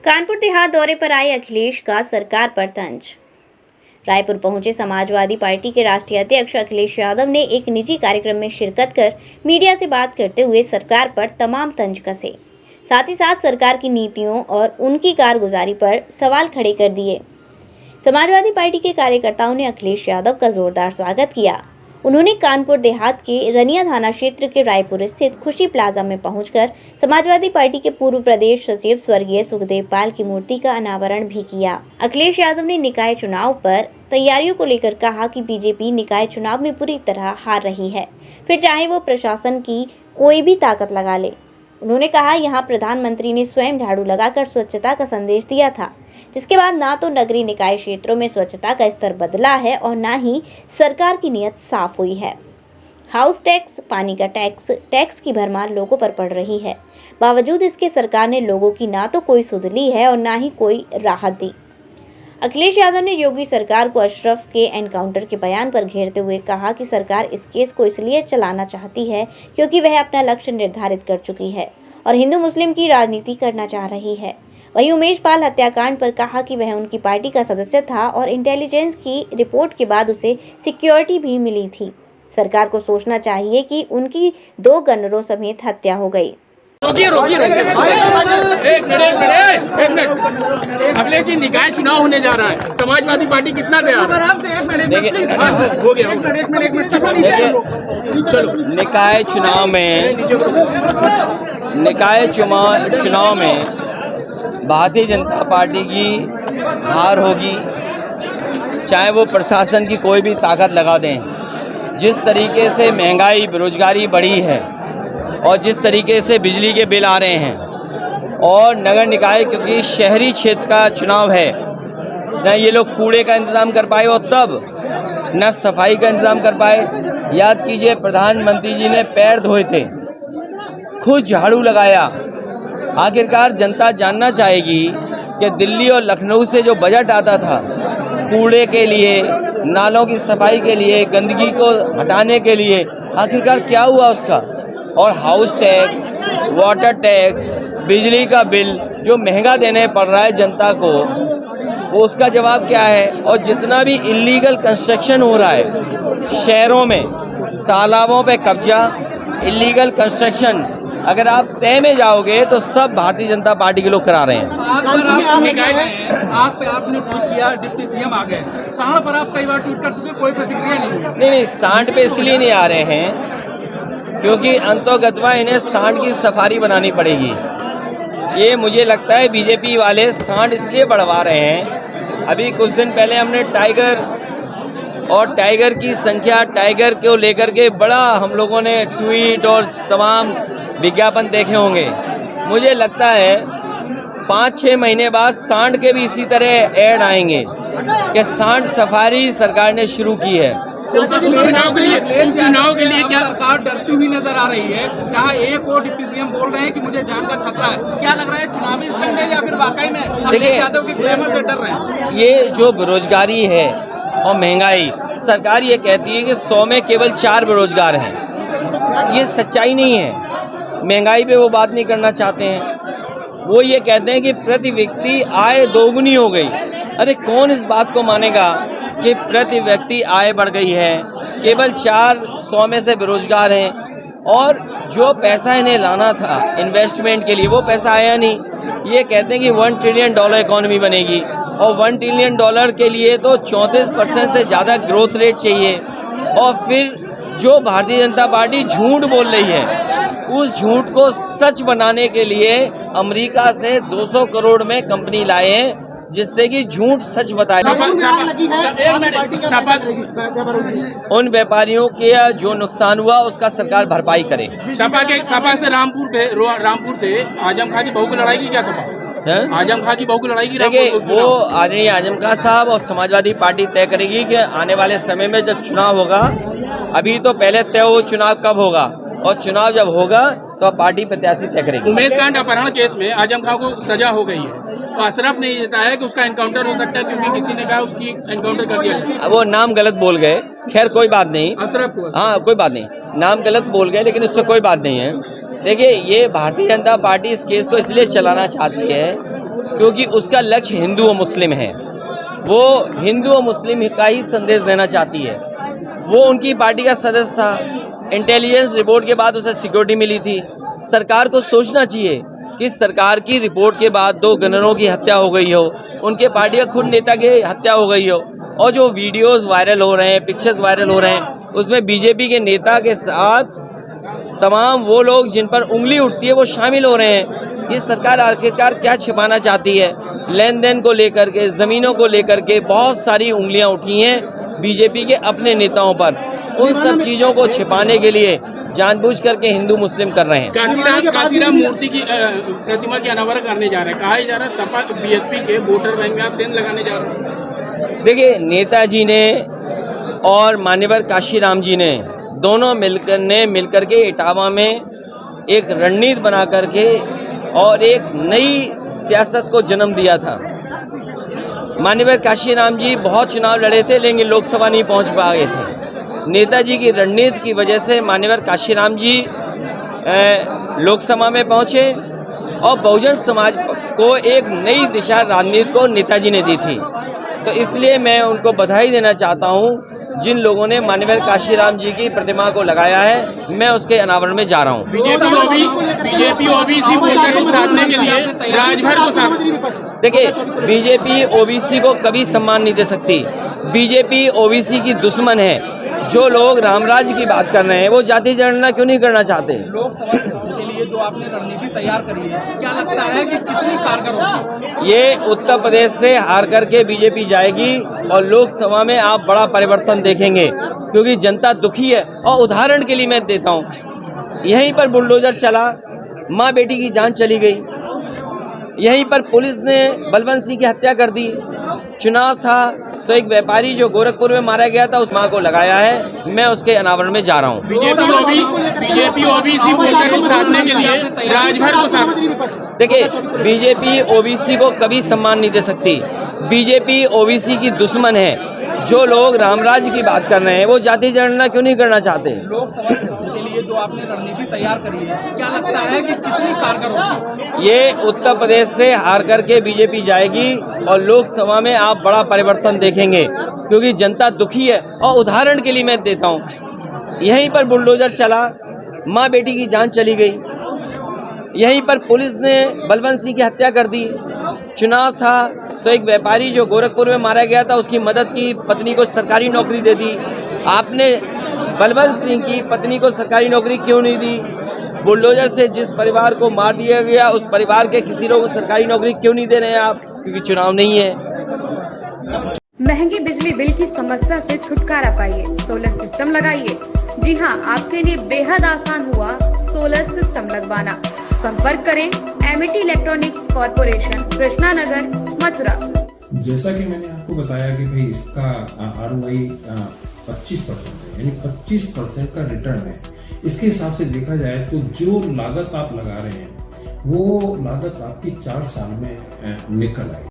कानपुर देहात दौरे पर आए अखिलेश का सरकार पर तंज। रायपुर पहुंचे समाजवादी पार्टी के राष्ट्रीय अध्यक्ष अखिलेश यादव ने एक निजी कार्यक्रम में शिरकत कर मीडिया से बात करते हुए सरकार पर तमाम तंज कसे। साथ ही साथ सरकार की नीतियों और उनकी कारगुजारी पर सवाल खड़े कर दिए। समाजवादी पार्टी के कार्यकर्ताओं ने अखिलेश यादव का जोरदार स्वागत किया। उन्होंने कानपुर देहात के रनिया थाना क्षेत्र के रायपुर स्थित खुशी प्लाजा में पहुंचकर समाजवादी पार्टी के पूर्व प्रदेश सचिव स्वर्गीय सुखदेव पाल की मूर्ति का अनावरण भी किया। अखिलेश यादव ने निकाय चुनाव पर तैयारियों को लेकर कहा कि बीजेपी निकाय चुनाव में पूरी तरह हार रही है, फिर चाहे वो प्रशासन की कोई भी ताकत लगा ले। उन्होंने कहा, यहाँ प्रधानमंत्री ने स्वयं झाड़ू लगाकर स्वच्छता का संदेश दिया था, जिसके बाद ना तो नगरीय निकाय क्षेत्रों में स्वच्छता का स्तर बदला है और ना ही सरकार की नीयत साफ हुई है। हाउस टैक्स, पानी का टैक्स की भरमार लोगों पर पड़ रही है। बावजूद इसके सरकार ने लोगों की ना तो कोई सुध ली है और ना ही कोई राहत दी। अखिलेश यादव ने योगी सरकार को अशरफ के एनकाउंटर के बयान पर घेरते हुए कहा कि सरकार इस केस को इसलिए चलाना चाहती है क्योंकि वह अपना लक्ष्य निर्धारित कर चुकी है और हिंदू मुस्लिम की राजनीति करना चाह रही है। वहीं उमेश पाल हत्याकांड पर कहा कि वह उनकी पार्टी का सदस्य था और इंटेलिजेंस की रिपोर्ट के बाद उसे सिक्योरिटी भी मिली थी। सरकार को सोचना चाहिए कि उनकी 2 गनरों समेत हत्या हो गई। रोकिए एक मिनट। अखिलेश जी, निकाय चुनाव होने जा रहा है, समाजवादी पार्टी कितना तैयार है? हो गया। चलो, निकाय चुनाव में भारतीय जनता पार्टी की हार होगी, चाहे वो प्रशासन की कोई भी ताकत लगा दें। जिस तरीके से महंगाई, बेरोजगारी बढ़ी है और जिस तरीके से बिजली के बिल आ रहे हैं और नगर निकाय, क्योंकि शहरी क्षेत्र का चुनाव है, न ये लोग कूड़े का इंतज़ाम कर पाए और तब न सफाई का इंतज़ाम कर पाए। याद कीजिए, प्रधानमंत्री जी ने पैर धोए थे, खुद झाड़ू लगाया। आखिरकार जनता जानना चाहेगी कि दिल्ली और लखनऊ से जो बजट आता था कूड़े के लिए, नालों की सफाई के लिए, गंदगी को हटाने के लिए, आखिरकार क्या हुआ उसका। और हाउस टैक्स, वाटर टैक्स, बिजली का बिल जो महंगा देने पड़ रहा है जनता को, वो उसका जवाब क्या है। और जितना भी इल्लीगल कंस्ट्रक्शन हो रहा है शहरों में, तालाबों पे कब्जा, इल्लीगल कंस्ट्रक्शन, अगर आप तय में जाओगे तो सब भारतीय जनता पार्टी के लोग करा रहे हैं। आप पे आपने ट्वीट किया, डिप्टी सीएम आ गए, सांड पर आप कई बार ट्वीट कर चुके, कोई प्रतिक्रिया नहीं हुई। नहीं, सांड पे इसलिए नहीं आ रहे हैं क्योंकि अंतोगत्वा इन्हें सांड की सफारी बनानी पड़ेगी। ये मुझे लगता है बीजेपी वाले सांड इसलिए बढ़वा रहे हैं। अभी कुछ दिन पहले हमने टाइगर की संख्या, टाइगर को लेकर के बड़ा हम लोगों ने ट्वीट और तमाम विज्ञापन देखे होंगे। मुझे लगता है 5-6 महीने बाद सांड के भी इसी तरह ऐड आएंगे कि सांड सफारी सरकार ने शुरू की है। चुनाव के लिए क्या सरकार डरती हुई नजर आ रही है? जहाँ एक और डिप्टी सीएम बोल रहे हैं कि मुझे जान का खतरा है, क्या लग रहा है चुनावी स्टंट है या फिर वाकई में अखिलेश यादव के ग्लैमर से डर रहे हैं? ये जो बेरोजगारी है और महंगाई, सरकार ये कहती है कि 100 में केवल 4 बेरोजगार हैं। ये सच्चाई नहीं है। महंगाई पे वो बात नहीं करना चाहते हैं। वो ये कहते हैं कि प्रति व्यक्ति आय दोगुनी हो गई। अरे कौन इस बात को मानेगा कि प्रति व्यक्ति आय बढ़ गई है? केवल 400 में से बेरोजगार हैं और जो पैसा इन्हें लाना था इन्वेस्टमेंट के लिए, वो पैसा आया नहीं। ये कहते हैं कि $1 ट्रिलियन इकॉनमी बनेगी और $1 ट्रिलियन के लिए तो 34% से ज़्यादा ग्रोथ रेट चाहिए। और फिर जो भारतीय जनता पार्टी झूठ बोल रही है, उस झूठ को सच बनाने के लिए अमेरिका से 200 करोड़ में कंपनी लाए हैं, जिससे कि झूठ सच बताए। उन व्यापारियों के जो नुकसान हुआ उसका सरकार भरपाई करे। सपा से रामपुर से आजम खां की बहू की लड़ाई की क्या सपा? आजम खां की बहू की लड़ाई की, देखिए वो आदरणीय आजम खां साहब और समाजवादी पार्टी तय करेगी कि आने वाले समय में जब चुनाव होगा, अभी तो पहले तय हो चुनाव कब होगा, और चुनाव जब होगा तो पार्टी प्रत्याशी तय करेगी। उमेश कांड अपहरण केस में आजम खां को सजा हो गई है, तो अशरफ ने ये बताया कि उसका एनकाउंटर हो सकता है क्योंकि किसी ने कहा उसकी एनकाउंटर कर दिया। वो नाम गलत बोल गए, खैर कोई बात नहीं। अशरफ को, हाँ कोई बात नहीं, नाम गलत बोल गए लेकिन उससे कोई बात नहीं है। देखिए ये भारतीय जनता पार्टी इस केस को इसलिए चलाना चाहती है क्योंकि उसका लक्ष्य हिंदू और मुस्लिम है। वो हिंदू और मुस्लिम का ही संदेश देना चाहती है। वो उनकी पार्टी का सदस्य था, इंटेलिजेंस रिपोर्ट के बाद उसे सिक्योरिटी मिली थी। सरकार को सोचना चाहिए कि सरकार की रिपोर्ट के बाद 2 गनरों की हत्या हो गई हो, उनके पार्टी का खुद नेता की हत्या हो गई हो, और जो वीडियोस वायरल हो रहे हैं, पिक्चर्स वायरल हो रहे हैं, उसमें बीजेपी के नेता के साथ तमाम वो लोग जिन पर उंगली उठती है वो शामिल हो रहे हैं। ये सरकार आखिरकार क्या छिपाना चाहती है? लेन देन को लेकर के, ज़मीनों को लेकर के बहुत सारी उंगलियां उठी हैं बीजेपी के अपने नेताओं पर। उन सब चीज़ों को छिपाने के लिए जानबूझ करके हिंदू मुस्लिम कर रहे हैं। काशीराम मूर्ति की प्रतिमा की अनावरण करने जा रहे हैं, कहा जा रहा है सपा बीएसपी के वोटर बैंक में आप सेंध लगाने जा रहे हैं। देखिए, नेताजी ने और मान्यवर काशीराम जी ने दोनों मिलकर के इटावा में एक रणनीति बना करके और एक नई सियासत को जन्म दिया था। मान्यवर काशीराम जी बहुत चुनाव लड़े थे लेकिन लोकसभा नहीं पहुंच पाए थे। नेताजी की रणनीति की वजह से मान्यवर काशीराम जी लोकसभा में पहुंचे और बहुजन समाज को एक नई दिशा राजनीति को नेताजी ने दी थी। तो इसलिए मैं उनको बधाई देना चाहता हूं। जिन लोगों ने मान्यवर काशीराम जी की प्रतिमा को लगाया है, मैं उसके अनावरण में जा रहा हूं। बीजेपी ओबीसी वोटर को साधने के लिए राजभर को साध। देखिए, बीजेपी ओबीसी को कभी सम्मान नहीं दे सकती। बीजेपी ओबीसी की दुश्मन है। जो लोग रामराज्य की बात कर रहे हैं वो जाति जनगणना क्यों नहीं करना चाहते? लोकसभा के लिए जो आपने रणनीति तैयार करी है, क्या लगता है कि कितनी कारगर होगी? ये उत्तर प्रदेश से हार करके बीजेपी जाएगी और लोकसभा में आप बड़ा परिवर्तन देखेंगे, क्योंकि जनता दुखी है। और उदाहरण के लिए मैं देता हूँ, यहीं पर बुलडोजर चला, माँ बेटी की जान चली गई। यहीं पर पुलिस ने बलवंत सिंह की हत्या कर दी। चुनाव था तो एक व्यापारी जो गोरखपुर में मारा गया था, उस मां को लगाया है। मैं उसके अनावरण में जा रहा हूं। बीजेपी ओबीसी वोटर को साधने के लिए राजभर को साध। देखिए, बीजेपी ओबीसी को कभी सम्मान नहीं दे सकती। बीजेपी ओबीसी की दुश्मन है। जो लोग रामराज्य की बात कर रहे हैं वो जाति जनगणना क्यों नहीं करना चाहते? लोकसभा के लिए जो आपने रणनीति तैयार करी है, क्या लगता है कि कितनी कारगर होगी? ये उत्तर प्रदेश से हार करके बीजेपी जाएगी और लोकसभा में आप बड़ा परिवर्तन देखेंगे, क्योंकि जनता दुखी है। और उदाहरण के लिए मैं देता हूँ, यहीं पर बुलडोजर चला, माँ बेटी की जान चली गई। यहीं पर पुलिस ने बलवंत सिंह की हत्या कर दी। चुनाव था तो एक व्यापारी जो गोरखपुर में मारा गया था, उसकी मदद की, पत्नी को सरकारी नौकरी दे दी। आपने बलवंत सिंह की पत्नी को सरकारी नौकरी क्यों नहीं दी? बुलडोजर से जिस परिवार को मार दिया गया, उस परिवार के किसी लोगों को सरकारी नौकरी क्यों नहीं दे रहे हैं आप? क्योंकि चुनाव नहीं है। महंगी बिजली बिल की समस्या से छुटकारा पाइए, सोलर सिस्टम लगाइए। जी हां, आपके लिए बेहद आसान हुआ सोलर सिस्टम लगवाना। संपर्क करें Amity electronics corporation, Krishna Nagar, Mathura. जैसा कि मैंने आपको बताया कि भाई इसका ROI 25% है, यानी 25% का रिटर्न है। इसके हिसाब से देखा जाए तो जो लागत आप लगा रहे हैं वो लागत आपकी 4 साल में निकल आएगी।